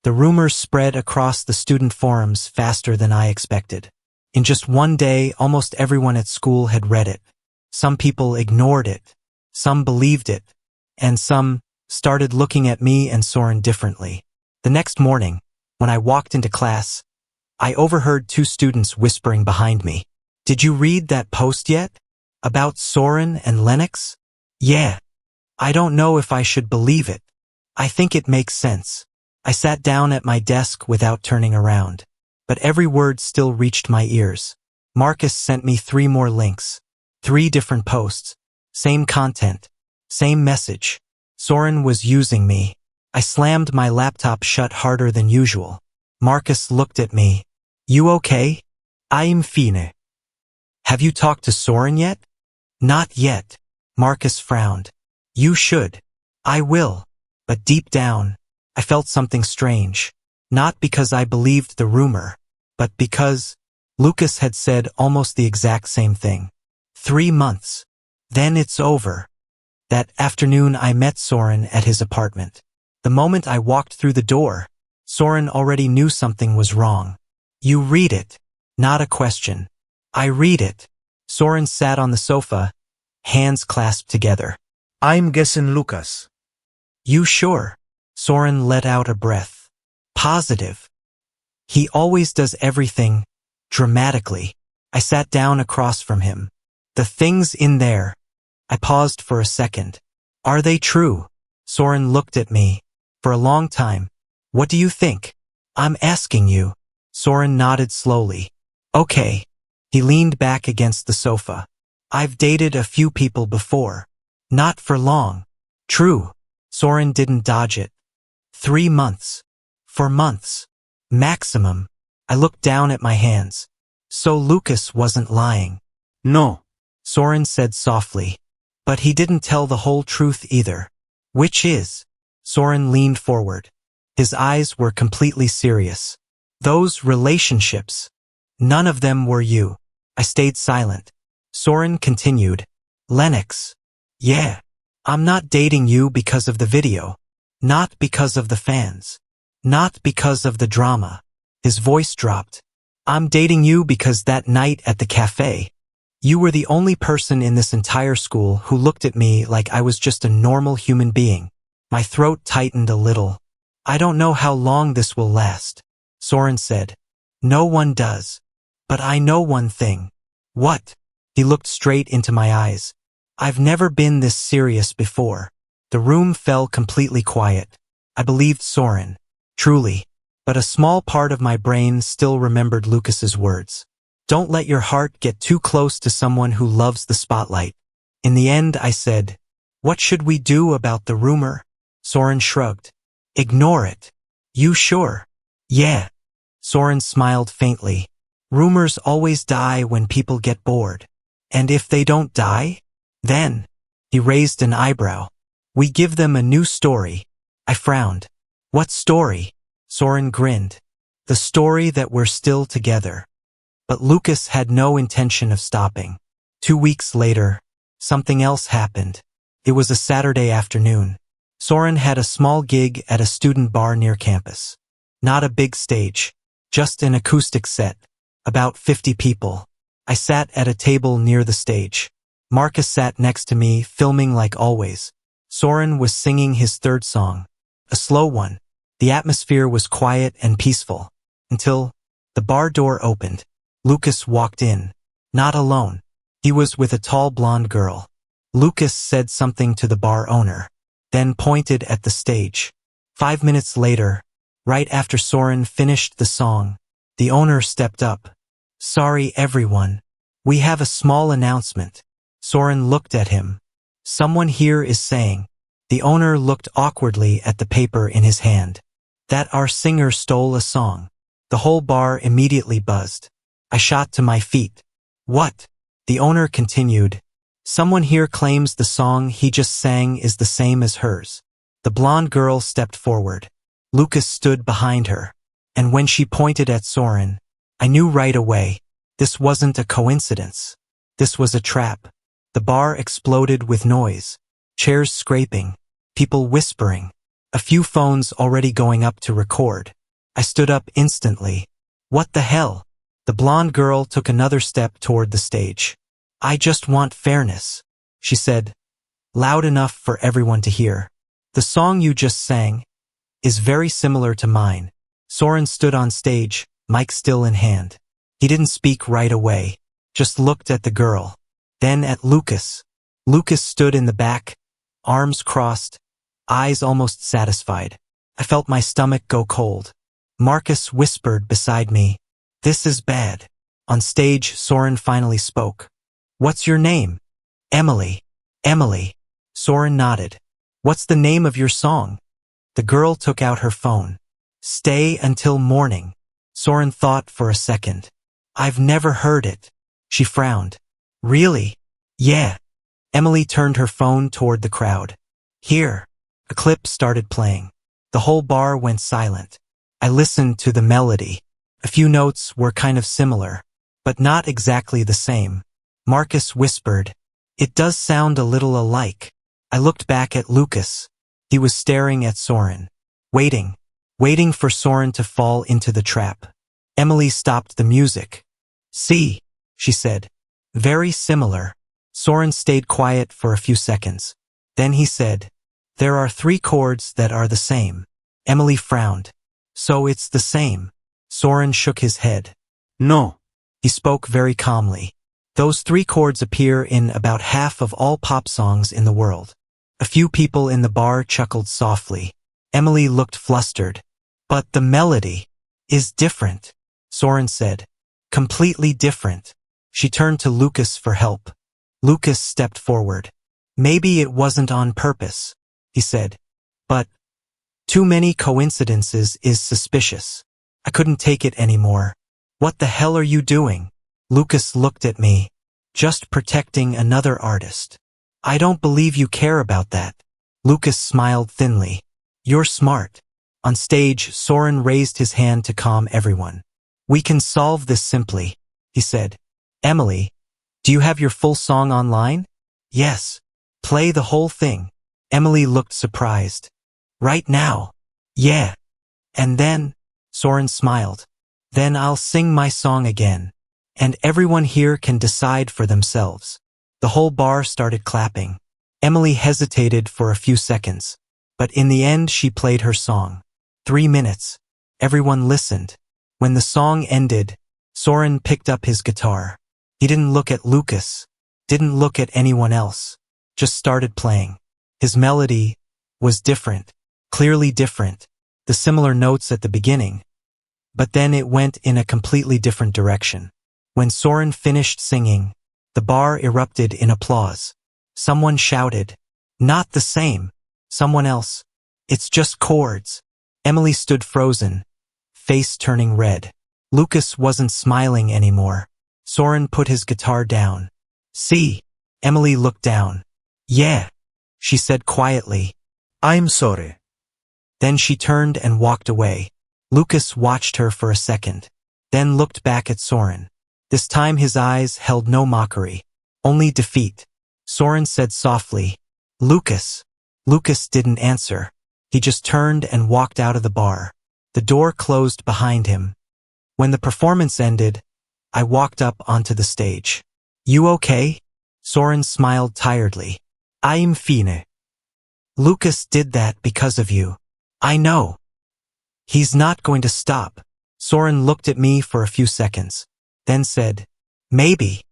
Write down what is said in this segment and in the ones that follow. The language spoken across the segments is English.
The rumors spread across the student forums faster than I expected. In just one day, almost everyone at school had read it. Some people ignored it, some believed it, and some started looking at me and Soren differently. The next morning, when I walked into class, I overheard two students whispering behind me. "Did you read that post yet? About Soren and Lennox?" "Yeah. I don't know if I should believe it. I think it makes sense." I sat down at my desk without turning around, but every word still reached my ears. Marcus sent me 3 more links. 3 different posts. Same content. Same message. Soren was using me. I slammed my laptop shut harder than usual. Marcus looked at me. "You okay?" "I'm fine." "Have you talked to Soren yet?" "Not yet." Marcus frowned. "You should." "I will." But deep down, I felt something strange. Not because I believed the rumor, but because Lucas had said almost the exact same thing. 3 months. Then it's over. That afternoon I met Soren at his apartment. The moment I walked through the door, Soren already knew something was wrong. "You read it." Not a question. "I read it." Soren sat on the sofa, hands clasped together. "I'm guessing Lucas." "You sure?" Soren let out a breath. "Positive. He always does everything dramatically." I sat down across from him. "The things in there." I paused for a second. "Are they true?" Soren looked at me. For a long time. "What do you think?" "I'm asking you." Soren nodded slowly. "Okay." He leaned back against the sofa. "I've dated a few people before. Not for long." "True." Soren didn't dodge it. 3 months. For months. Maximum. I looked down at my hands. So Lucas wasn't lying. "No." Soren said softly. "But he didn't tell the whole truth either." "Which is?" Soren leaned forward. His eyes were completely serious. "Those relationships. None of them were you." I stayed silent. Soren continued. "Lennox. Yeah. I'm not dating you because of the video. Not because of the fans. Not because of the drama." His voice dropped. "I'm dating you because that night at the cafe, you were the only person in this entire school who looked at me like I was just a normal human being." My throat tightened a little. "I don't know how long this will last," Soren said. "No one does. But I know one thing." "What?" He looked straight into my eyes. "I've never been this serious before." The room fell completely quiet. I believed Soren. Truly. But a small part of my brain still remembered Lucas's words. "Don't let your heart get too close to someone who loves the spotlight." In the end, I said, "What should we do about the rumor?" Soren shrugged. "Ignore it." "You sure?" "Yeah." Soren smiled faintly. "Rumors always die when people get bored. And if they don't die? Then." He raised an eyebrow. "We give them a new story." I frowned. "What story?" Soren grinned. "The story that we're still together." But Lucas had no intention of stopping. 2 weeks later, something else happened. It was a Saturday afternoon. Soren had a small gig at a student bar near campus. Not a big stage, just an acoustic set. About 50 people. I sat at a table near the stage. Marcus sat next to me, filming like always. Soren was singing his 3rd song. A slow one. The atmosphere was quiet and peaceful. Until the bar door opened. Lucas walked in. Not alone. He was with a tall blonde girl. Lucas said something to the bar owner, then pointed at the stage. 5 minutes later, right after Soren finished the song, the owner stepped up. "Sorry everyone. We have a small announcement." Soren looked at him. "Someone here is saying." The owner looked awkwardly at the paper in his hand. "That our singer stole a song." The whole bar immediately buzzed. I shot to my feet. "What?" The owner continued. "Someone here claims the song he just sang is the same as hers." The blonde girl stepped forward. Lucas stood behind her. And when she pointed at Soren, I knew right away. This wasn't a coincidence. This was a trap. The bar exploded with noise. Chairs scraping. People whispering. A few phones already going up to record. I stood up instantly. What the hell? The blonde girl took another step toward the stage. I just want fairness, she said, loud enough for everyone to hear. The song you just sang is very similar to mine. Soren stood on stage, mic still in hand. He didn't speak right away, just looked at the girl. Then at Lucas. Lucas stood in the back, arms crossed, eyes almost satisfied. I felt my stomach go cold. Marcus whispered beside me, "This is bad." On stage, Soren finally spoke. "What's your name?" "Emily." "Emily." Soren nodded. "What's the name of your song?" The girl took out her phone. "Stay Until Morning." Soren thought for a second. "I've never heard it." She frowned. "Really?" "Yeah." Emily turned her phone toward the crowd. "Here." A clip started playing. The whole bar went silent. I listened to the melody. A few notes were kind of similar, but not exactly the same. Marcus whispered, "It does sound a little alike." I looked back at Lucas. He was staring at Soren, waiting for Soren to fall into the trap. Emily stopped the music. "See," she said. "Very similar." Soren stayed quiet for a few seconds. Then he said, "There are 3 chords that are the same." Emily frowned. "So it's the same?" Soren shook his head. No. He spoke very calmly. "Those 3 chords appear in about half of all pop songs in the world." A few people in the bar chuckled softly. Emily looked flustered. "But the melody is different," Soren said. "Completely different." She turned to Lucas for help. Lucas stepped forward. "Maybe it wasn't on purpose," he said. "But too many coincidences is suspicious." I couldn't take it anymore. "What the hell are you doing?" Lucas looked at me. "Just protecting another artist." "I don't believe you care about that." Lucas smiled thinly. "You're smart." On stage, Soren raised his hand to calm everyone. "We can solve this simply," he said. "Emily, do you have your full song online?" "Yes." "Play the whole thing." Emily looked surprised. "Right now?" "Yeah." "And then?" Soren smiled. "Then I'll sing my song again. And everyone here can decide for themselves." The whole bar started clapping. Emily hesitated for a few seconds, but in the end she played her song. 3 minutes. Everyone listened. When the song ended, Soren picked up his guitar. He didn't look at Lucas, didn't look at anyone else, just started playing. His melody was different, clearly different, the similar notes at the beginning, but then it went in a completely different direction. When Soren finished singing, the bar erupted in applause. Someone shouted, "Not the same." Someone else, "It's just chords." Emily stood frozen, face turning red. Lucas wasn't smiling anymore. Soren put his guitar down. "See?" Emily looked down. "Yeah," she said quietly. I'm sorry. Then she turned and walked away. Lucas watched her for a second, then looked back at Soren. This time his eyes held no mockery, only defeat. Soren said softly, "Lucas." Lucas didn't answer. He just turned and walked out of the bar. The door closed behind him. When the performance ended, I walked up onto the stage. "You okay?" Soren smiled tiredly. "I'm fine." "Lucas did that because of you." "I know." "He's not going to stop." Soren looked at me for a few seconds, then said, "Maybe."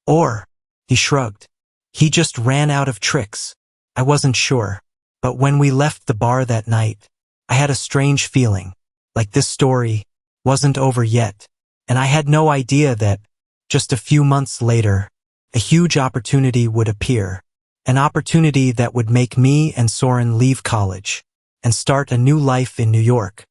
Or, he shrugged. "He just ran out of tricks." I wasn't sure, but when we left the bar that night, I had a strange feeling, like this story wasn't over yet, and I had no idea that, just a few months later, a huge opportunity would appear, an opportunity that would make me and Soren leave college and start a new life in New York.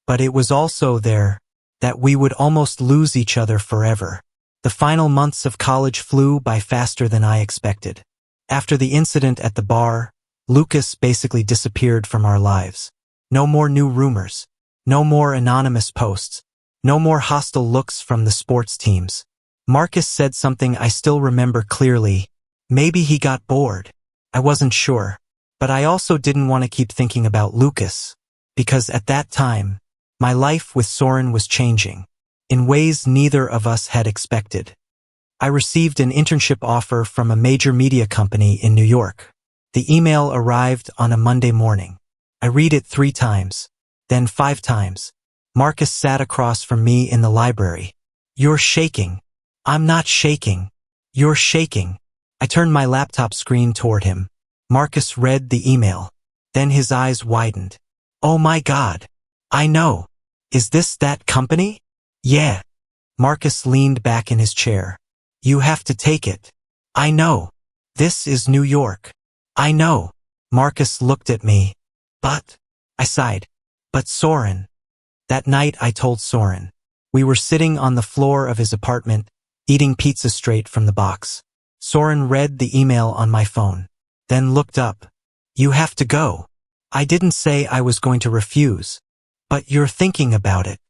But it was also there that we would almost lose each other forever. The final months of college flew by faster than I expected. After the incident at the bar, Lucas basically disappeared from our lives. No more new rumors. No more anonymous posts. No more hostile looks from the sports teams. Marcus said something I still remember clearly. Maybe he got bored. I wasn't sure. But I also didn't want to keep thinking about Lucas, because at that time, my life with Soren was changing, in ways neither of us had expected. I received an internship offer from a major media company in New York. The email arrived on a Monday morning. I read it 3 times, then 5 times. Marcus sat across from me in the library. "You're shaking." "I'm not shaking." "You're shaking." I turned my laptop screen toward him. Marcus read the email. Then his eyes widened. "Oh my God. I know. Is this that company?" "Yeah." Marcus leaned back in his chair. "You have to take it." "I know. This is New York." "I know." Marcus looked at me. "But," I sighed. "But Soren." That night I told Soren. We were sitting on the floor of his apartment, eating pizza straight from the box. Soren read the email on my phone, then looked up. "You have to go." I didn't say I was going to refuse. "But you're thinking about it."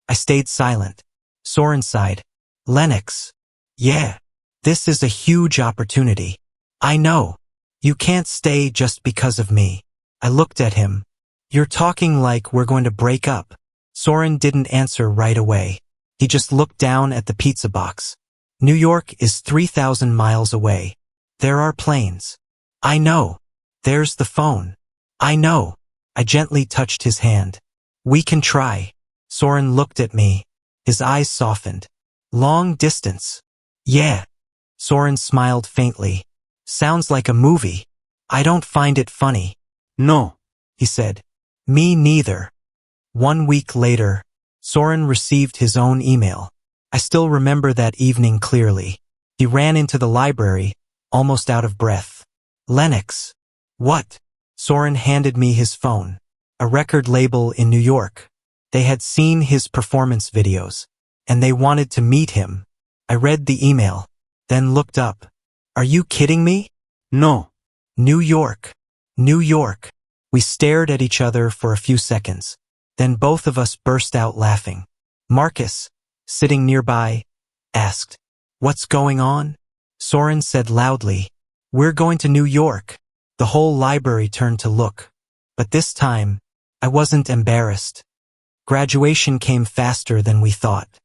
I stayed silent. Soren sighed. "Lennox." "Yeah. This is a huge opportunity." "I know. You can't stay just because of me." I looked at him. "You're talking like we're going to break up." Soren didn't answer right away. He just looked down at the pizza box. "New York is 3,000 miles away. There are planes." "I know." "There's the phone." "I know." I gently touched his hand. "We can try." Soren looked at me. His eyes softened. "Long distance." "Yeah." Soren smiled faintly. "Sounds like a movie." "I don't find it funny." No. He said. "Me neither." 1 week later, Soren received his own email. I still remember that evening clearly. He ran into the library, almost out of breath. "Lennox." "What?" Soren handed me his phone. A record label in New York. They had seen his performance videos, and they wanted to meet him. I read the email, then looked up. "Are you kidding me?" No. "New York. New York." We stared at each other for a few seconds. Then both of us burst out laughing. Marcus, sitting nearby, asked, "What's going on?" Soren said loudly, "We're going to New York." The whole library turned to look. But this time, I wasn't embarrassed. Graduation came faster than we thought.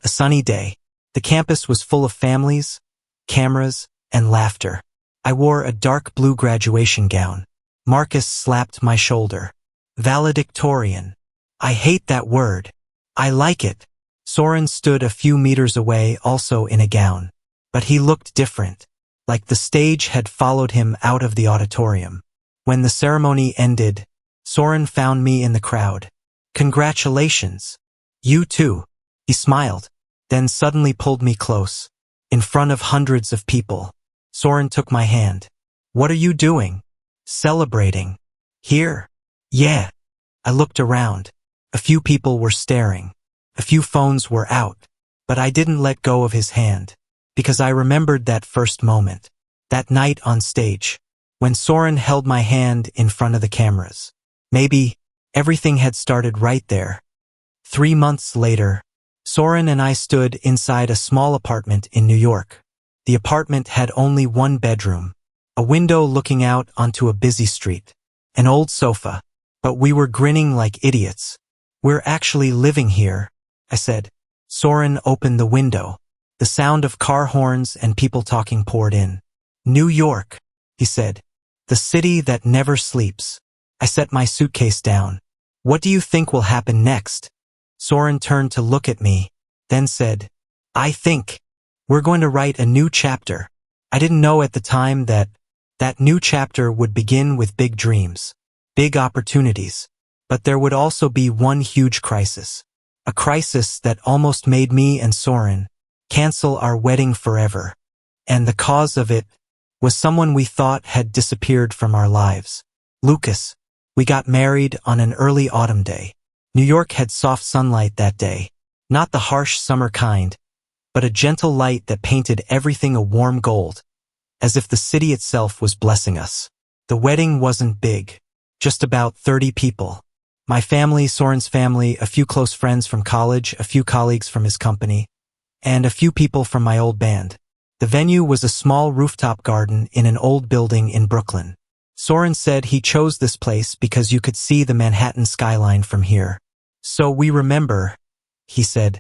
A sunny day. The campus was full of families, cameras, and laughter. I wore a dark blue graduation gown. Marcus slapped my shoulder. "Valedictorian." "I hate that word." "I like it." Soren stood a few meters away, also in a gown. But he looked different, like the stage had followed him out of the auditorium. When the ceremony ended, Soren found me in the crowd. "Congratulations." "You too." He smiled, then suddenly pulled me close. In front of hundreds of people, Soren took my hand. "What are you doing?" "Celebrating." "Here?" "Yeah." I looked around. A few people were staring. A few phones were out. But I didn't let go of his hand, because I remembered that first moment, that night on stage, when Soren held my hand in front of the cameras. Maybe everything had started right there. 3 months later, Soren and I stood inside a small apartment in New York. The apartment had only 1 bedroom, a window looking out onto a busy street, an old sofa, but we were grinning like idiots. "We're actually living here," I said. Soren opened the window. The sound of car horns and people talking poured in. "New York," he said. "The city that never sleeps." I set my suitcase down. "What do you think will happen next?" Soren turned to look at me, then said, "I think we're going to write a new chapter." I didn't know at the time that new chapter would begin with big dreams, big opportunities. But there would also be one huge crisis. A crisis that almost made me and Soren cancel our wedding forever. And the cause of it was someone we thought had disappeared from our lives. Lucas. We got married on an early autumn day. New York had soft sunlight that day. Not the harsh summer kind, but a gentle light that painted everything a warm gold, as if the city itself was blessing us. The wedding wasn't big, just about 30 people. My family, Soren's family, a few close friends from college, a few colleagues from his company, and a few people from my old band. The venue was a small rooftop garden in an old building in Brooklyn. Soren said he chose this place because you could see the Manhattan skyline from here. So we remember, he said,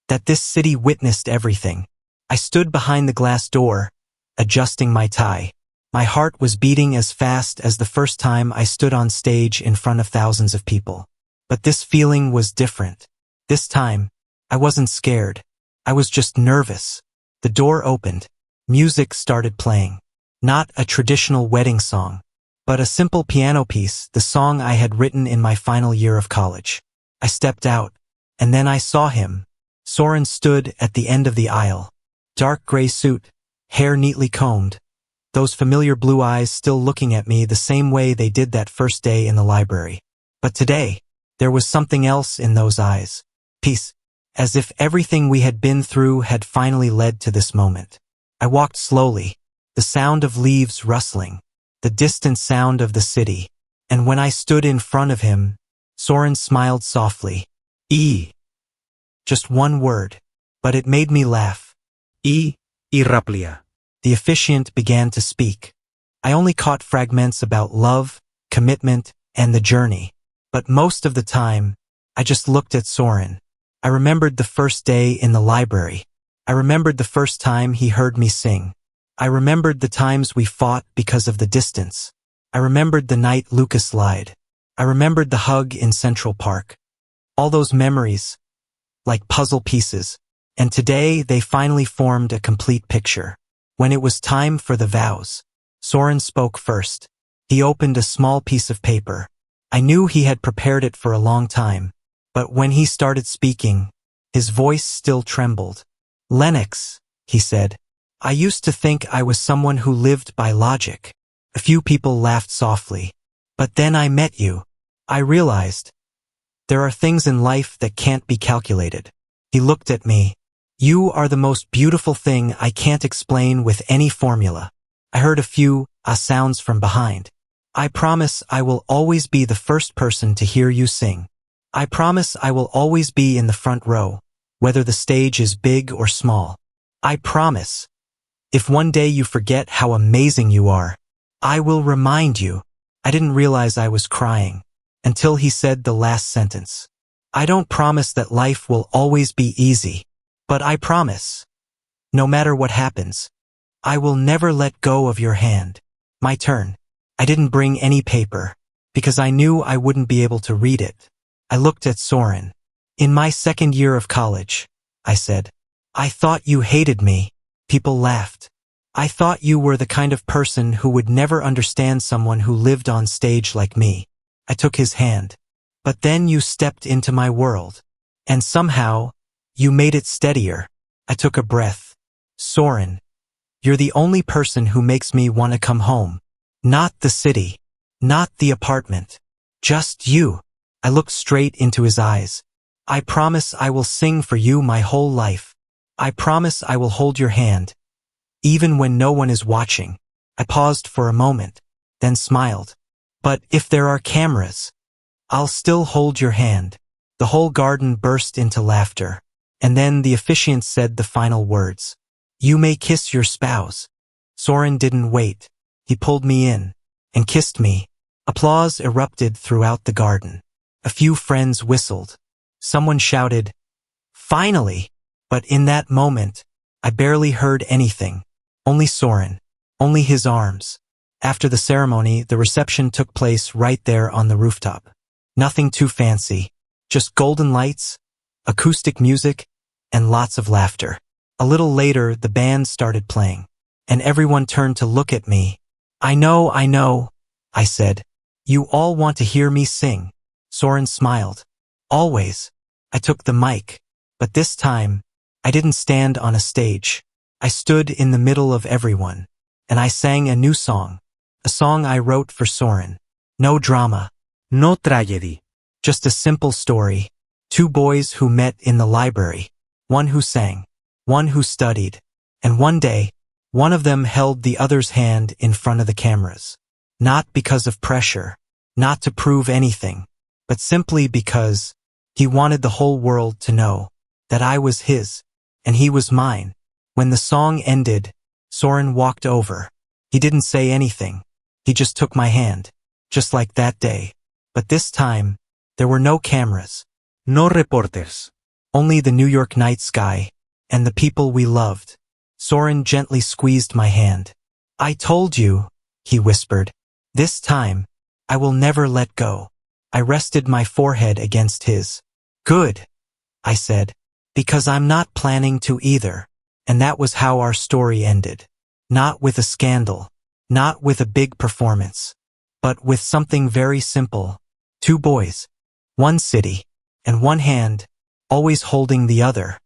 that this city witnessed everything. I stood behind the glass door, adjusting my tie. My heart was beating as fast as the first time I stood on stage in front of thousands of people. But this feeling was different. This time, I wasn't scared. I was just nervous. The door opened. Music started playing. Not a traditional wedding song, but a simple piano piece, the song I had written in my final year of college. I stepped out, and then I saw him. Soren stood at the end of the aisle. Dark gray suit, hair neatly combed. Those familiar blue eyes still looking at me the same way they did that first day in the library. But today, there was something else in those eyes. Peace. As if everything we had been through had finally led to this moment. I walked slowly, the sound of leaves rustling, the distant sound of the city, and when I stood in front of him, Soren smiled softly. Just one word, but it made me laugh. Irraplia. The officiant began to speak. I only caught fragments about love, commitment, and the journey, but most of the time, I just looked at Soren. I remembered the first day in the library. I remembered the first time he heard me sing. I remembered the times we fought because of the distance. I remembered the night Lucas lied. I remembered the hug in Central Park. All those memories, like puzzle pieces, and today they finally formed a complete picture. When it was time for the vows, Soren spoke first. He opened a small piece of paper. I knew he had prepared it for a long time, but when he started speaking, his voice still trembled. Lennox, he said, I used to think I was someone who lived by logic. A few people laughed softly. But then I met you. I realized there are things in life that can't be calculated. He looked at me. You are the most beautiful thing I can't explain with any formula. I heard a few sounds from behind. I promise I will always be the first person to hear you sing. I promise I will always be in the front row, whether the stage is big or small. I promise. If one day you forget how amazing you are, I will remind you. I didn't realize I was crying until he said the last sentence. I don't promise that life will always be easy, but I promise, no matter what happens, I will never let go of your hand. My turn. I didn't bring any paper, because I knew I wouldn't be able to read it. I looked at Soren. In my second year of college, I said, I thought you hated me. People laughed. I thought you were the kind of person who would never understand someone who lived on stage like me. I took his hand. But then you stepped into my world. And somehow, you made it steadier. I took a breath. Soren, you're the only person who makes me want to come home. Not the city. Not the apartment. Just you. I looked straight into his eyes. I promise I will sing for you my whole life. I promise I will hold your hand, even when no one is watching. I paused for a moment, then smiled. But if there are cameras, I'll still hold your hand. The whole garden burst into laughter, and then the officiant said the final words. You may kiss your spouse. Soren didn't wait. He pulled me in and kissed me. Applause erupted throughout the garden. A few friends whistled. Someone shouted, finally! But in that moment, I barely heard anything. Only Soren. Only his arms. After the ceremony, the reception took place right there on the rooftop. Nothing too fancy. Just golden lights, acoustic music, and lots of laughter. A little later, the band started playing, and everyone turned to look at me. I know, I said. You all want to hear me sing. Soren smiled. Always. I took the mic, but this time, I didn't stand on a stage. I stood in the middle of everyone, and I sang a new song. A song I wrote for Soren. No drama. No tragedy. Just a simple story. Two boys who met in the library. One who sang. One who studied. And one day, one of them held the other's hand in front of the cameras. Not because of pressure. Not to prove anything. But simply because he wanted the whole world to know that I was his, and he was mine. When the song ended, Soren walked over. He didn't say anything. He just took my hand, just like that day. But this time, there were no cameras, No reporters. only the New York night sky, and the people we loved. Soren gently squeezed my hand. I told you, he whispered. This time, I will never let go. I rested my forehead against his. Good, I said, because I'm not planning to either. And that was how our story ended. Not with a scandal, not with a big performance, but with something very simple. 2 boys, 1 city, and 1 hand, always holding the other.